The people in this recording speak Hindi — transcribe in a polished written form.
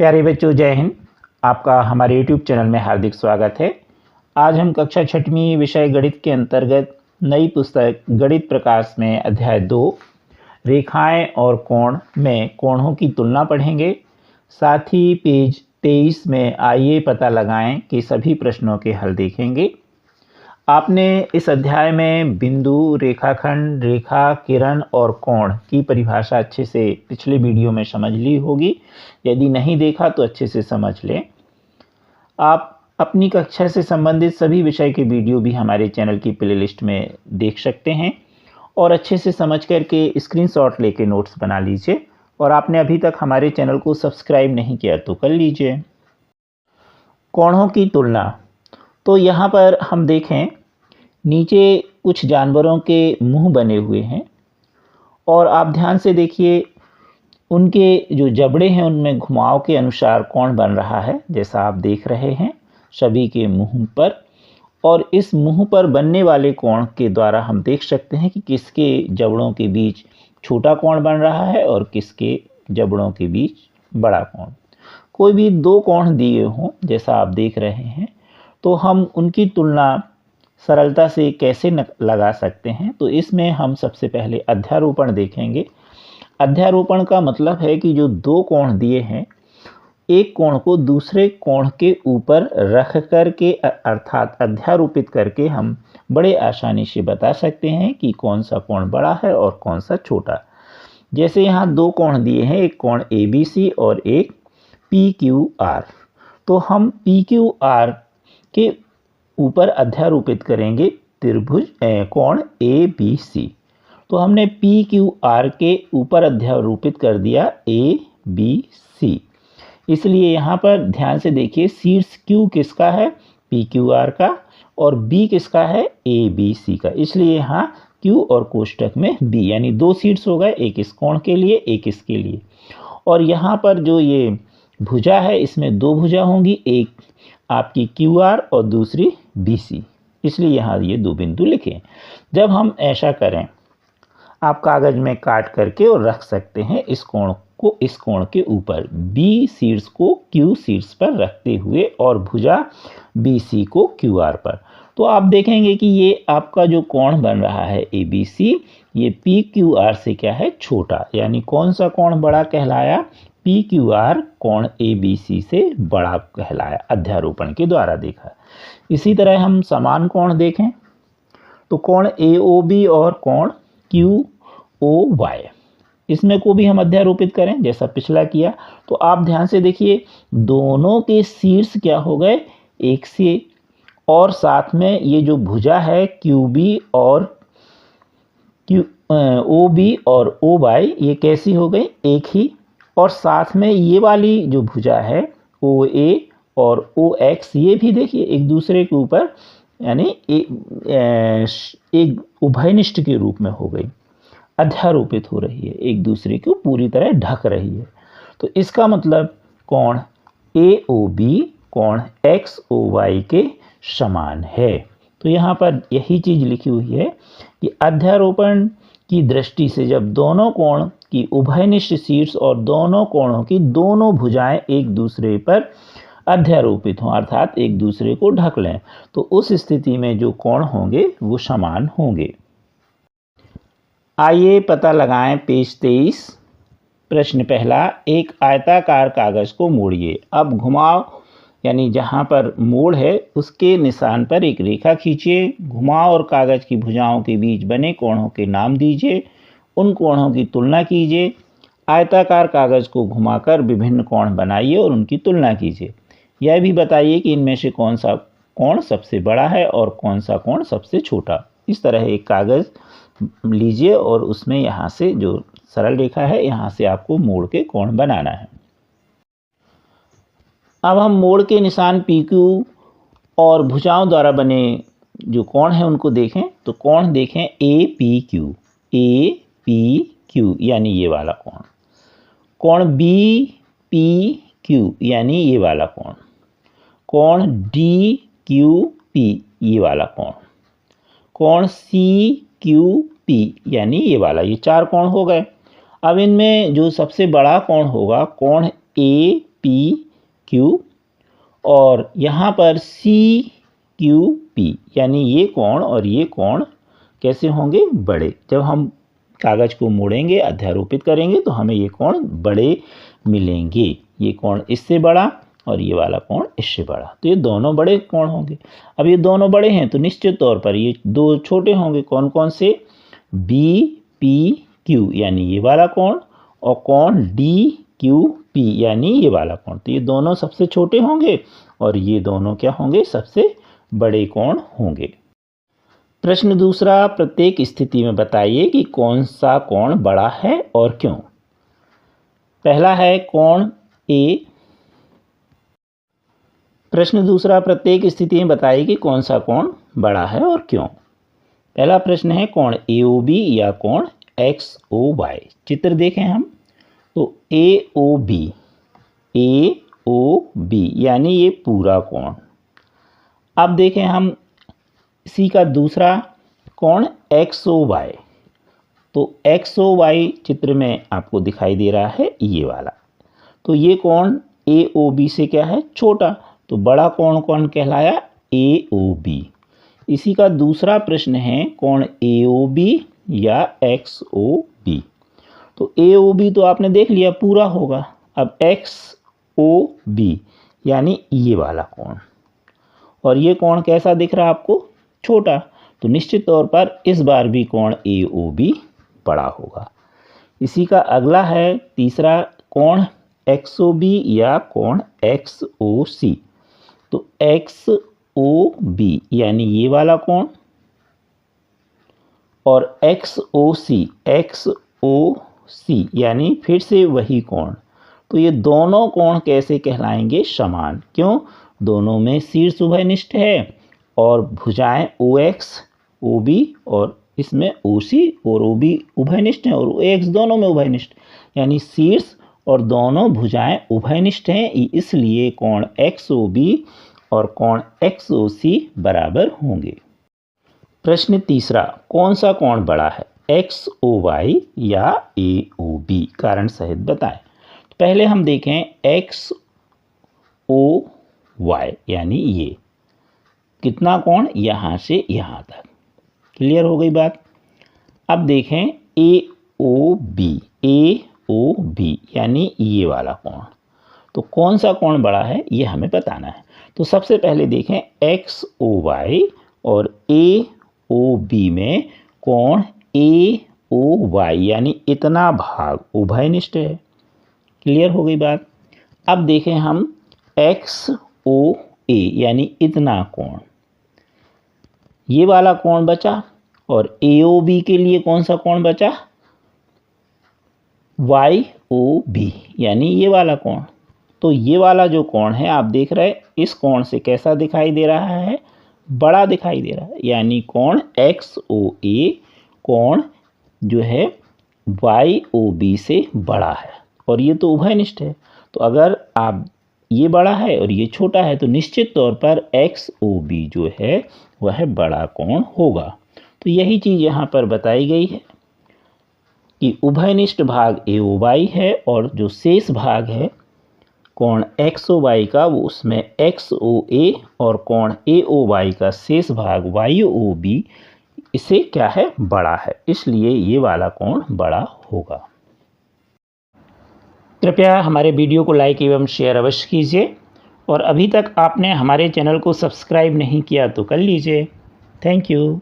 प्यारे बच्चों, जय हिंद। आपका हमारे YouTube चैनल में हार्दिक स्वागत है। आज हम कक्षा 6वीं विषय गणित के अंतर्गत नई पुस्तक गणित प्रकाश में अध्याय 2 रेखाएं और कोण में कोणों की तुलना पढ़ेंगे। साथ ही पेज 23 में आइए पता लगाएं कि सभी प्रश्नों के हल देखेंगे। आपने इस अध्याय में बिंदु, रेखाखंड, रेखा, किरण और कोण की परिभाषा अच्छे से पिछले वीडियो में समझ ली होगी। यदि नहीं देखा तो अच्छे से समझ लें। आप अपनी कक्षा से संबंधित सभी विषय के वीडियो भी हमारे चैनल की प्लेलिस्ट में देख सकते हैं और अच्छे से समझ करके स्क्रीनशॉट लेके नोट्स बना लीजिए। और आपने अभी तक हमारे चैनल को सब्सक्राइब नहीं किया तो कर लीजिए। कोणों की तुलना, तो यहाँ पर हम देखें, नीचे कुछ जानवरों के मुंह बने हुए हैं और आप ध्यान से देखिए, उनके जो जबड़े हैं उनमें घुमाव के अनुसार कोण बन रहा है, जैसा आप देख रहे हैं सभी के मुंह पर। और इस मुंह पर बनने वाले कोण के द्वारा हम देख सकते हैं कि किसके जबड़ों के बीच छोटा कोण बन रहा है और किसके जबड़ों के बीच बड़ा कोण। कोई भी दो कोण दिए हों जैसा आप देख रहे हैं, तो हम उनकी तुलना सरलता से कैसे लगा सकते हैं। तो इसमें हम सबसे पहले अध्यारोपण देखेंगे। अध्यारोपण का मतलब है कि जो दो कोण दिए हैं, एक कोण को दूसरे कोण के ऊपर रख करके अर्थात अध्यारोपित करके हम बड़े आसानी से बता सकते हैं कि कौन सा कोण बड़ा है और कौन सा छोटा। जैसे यहाँ दो कोण दिए हैं, एक कोण ABC और एक PQR। तो हम PQR के ऊपर अध्यारोपित करेंगे त्रिभुज कोण ABC। तो हमने PQR के ऊपर अध्यारोपित कर दिया ABC। इसलिए यहाँ पर ध्यान से देखिए, शीर्ष Q किसका है? PQR का, और B किसका है? ABC का। इसलिए यहाँ Q और कोष्टक में B, यानी दो शीर्ष हो गए, एक इस कोण के लिए एक इसके लिए। और यहाँ पर जो ये भुजा है, इसमें दो भुजा होंगी, एक आपकी QR और दूसरी BC। इसलिए यहाँ ये दो बिंदु लिखें। जब हम ऐसा करें, आप कागज में काट करके और रख सकते हैं इस कोण को इस कोण के ऊपर, B शीर्ष को Q शीर्ष पर रखते हुए और भुजा BC को QR पर। तो आप देखेंगे कि ये आपका जो कोण बन रहा है ABC, ये PQR से क्या है? छोटा। यानी कौन सा कोण बड़ा कहलाया? PQR कोण ABC से बड़ा कहलाया, अध्यारोपण के द्वारा देखा। इसी तरह हम समान कोण देखें तो कोण AOB और कोण QOY, इसमें को भी हम अध्यारोपित करें जैसा पिछला किया। तो आप ध्यान से देखिए, दोनों के शीर्ष क्या हो गए? एक से, और साथ में ये जो भुजा है QB और OB और OY, ये कैसी हो गई? एक ही। और साथ में ये वाली जो भुजा है OA और OX, ये भी देखिए एक दूसरे के ऊपर, यानी एक उभयनिष्ठ के रूप में हो गई, अध्यारोपित हो रही है, एक दूसरे को पूरी तरह ढक रही है। तो इसका मतलब कोण AOB कोण XOY के समान है। तो यहाँ पर यही चीज लिखी हुई है कि अध्यारोपण की दृष्टि से जब दोनों कोण की उभयनिष्ठ शीर्ष और दोनों कोणों की दोनों भुजाएं एक दूसरे पर अध्यारोपित हों, अर्थात एक दूसरे को ढक लें, तो उस स्थिति में जो कोण होंगे वो समान होंगे। आइए पता लगाएं पेज 23। प्रश्न पहला, एक आयताकार कागज को मोड़िए। अब घुमाव, यानी जहां पर मोड़ है उसके निशान पर एक रेखा खींचिए। घुमाव और कागज की भुजाओं के बीच बने कोणों के नाम दीजिए, उन कोणों की तुलना कीजिए। आयताकार कागज को घुमाकर विभिन्न कोण बनाइए और उनकी तुलना कीजिए। यह भी बताइए कि इनमें से कौन सा कोण सबसे बड़ा है और कौन सा कोण सबसे छोटा। इस तरह एक कागज लीजिए और उसमें यहाँ से जो सरल रेखा है, यहाँ से आपको मोड़ के कोण बनाना है। अब हम मोड़ के निशान PQ और भुजाओं द्वारा बने जो कोण हैं उनको देखें। तो कोण देखें APQ, APQ यानी ये वाला कोण। कोण BPQ यानी ये वाला कोण। कोण DQP ये वाला कोण। कोण CQP यानी ये वाला। ये चार कोण हो गए। अब इनमें जो सबसे बड़ा कोण होगा कोण पी क्यू और यहाँ पर सी क्यू पी, यानी ये कोण और ये कोण कैसे होंगे? बड़े। जब हम कागज को मोड़ेंगे, अध्यारोपित करेंगे तो हमें ये कोण बड़े मिलेंगे। ये कोण इससे बड़ा और ये वाला कोण इससे बड़ा, तो ये दोनों बड़े कोण होंगे। अब ये दोनों बड़े हैं तो निश्चित तौर पर ये दो छोटे होंगे। कौन कौन से? बी पी क्यू यानी ये वाला कोण और कोण डी क्यू पी यानी ये वाला कोण। तो ये दोनों सबसे छोटे होंगे और ये दोनों क्या होंगे? सबसे बड़े कोण होंगे। प्रश्न दूसरा, प्रत्येक स्थिति में बताइए कि कौन सा कोण बड़ा है और क्यों। पहला है कोण ए। प्रश्न दूसरा, प्रत्येक स्थिति में बताइए कि कौन सा कोण बड़ा है और क्यों। पहला प्रश्न है कोण AOB या कोण XOY। चित्र देखें हम तो AOB यानी ये पूरा कोण। अब देखें हम इसी का दूसरा कोण XOY। तो XOY चित्र में आपको दिखाई दे रहा है ये वाला। तो ये कोण AOB से क्या है? छोटा। तो बड़ा कोण कौन कहलाया? AOB। इसी का दूसरा प्रश्न है कोण AOB या XOB। तो AOB तो आपने देख लिया पूरा होगा। अब XOB यानी ये वाला कोण, और ये कोण कैसा दिख रहा है आपको? छोटा। तो निश्चित तौर पर इस बार भी कोण AOB बड़ा होगा। इसी का अगला है तीसरा कोण XOB या कोण XOC। तो XOB यानी ये वाला कोण और XOC यानी फिर से वही कोण। तो ये दोनों कोण कैसे कहलाएंगे? समान। क्यों? दोनों में शीर्ष उभयनिष्ठ है और भुजाएं OX OB और इसमें OC और OB उभयनिष्ठ हैं और OX दोनों में उभयनिष्ठ, यानी शीर्ष और दोनों भुजाएं उभयनिष्ठ हैं। इसलिए कोण XOB और कोण XOC बराबर होंगे। प्रश्न तीसरा, कौन सा कोण बड़ा है? XOY या AOB? कारण सहित बताएं। तो पहले हम देखें XOY यानी ये कितना कोण? यहाँ से यहाँ तक। क्लियर हो गई बात। अब देखें AOB यानी ये वाला कोण। तो कौन सा कोण बड़ा है ये हमें बताना है। तो सबसे पहले देखें XOY और AOB में कोण AOY यानी इतना भाग उभयनिष्ठ है। क्लियर हो गई बात। अब देखें हम XOA यानी इतना कोण, ये वाला कोण बचा और AOB के लिए कौन सा कोण बचा? YOB यानी ये वाला कोण। तो ये वाला जो कोण है आप देख रहे हैं, इस कोण से कैसा दिखाई दे रहा है? बड़ा दिखाई दे रहा है। यानी कोण XOA कोण जो है YOB से बड़ा है और ये तो उभयनिष्ठ है। तो अगर आप ये बड़ा है और ये छोटा है तो निश्चित तौर पर XOB जो है वह बड़ा कोण होगा। तो यही चीज़ यहाँ पर बताई गई है कि उभयनिष्ठ भाग AOY है और जो शेष भाग है कोण XOY का वो उसमें XOA और कोण AOY का शेष भाग YOB इससे क्या है? बड़ा है। इसलिए ये वाला कोण बड़ा होगा। कृपया हमारे वीडियो को लाइक एवं शेयर अवश्य कीजिए और अभी तक आपने हमारे चैनल को सब्सक्राइब नहीं किया तो कर लीजिए। Thank you.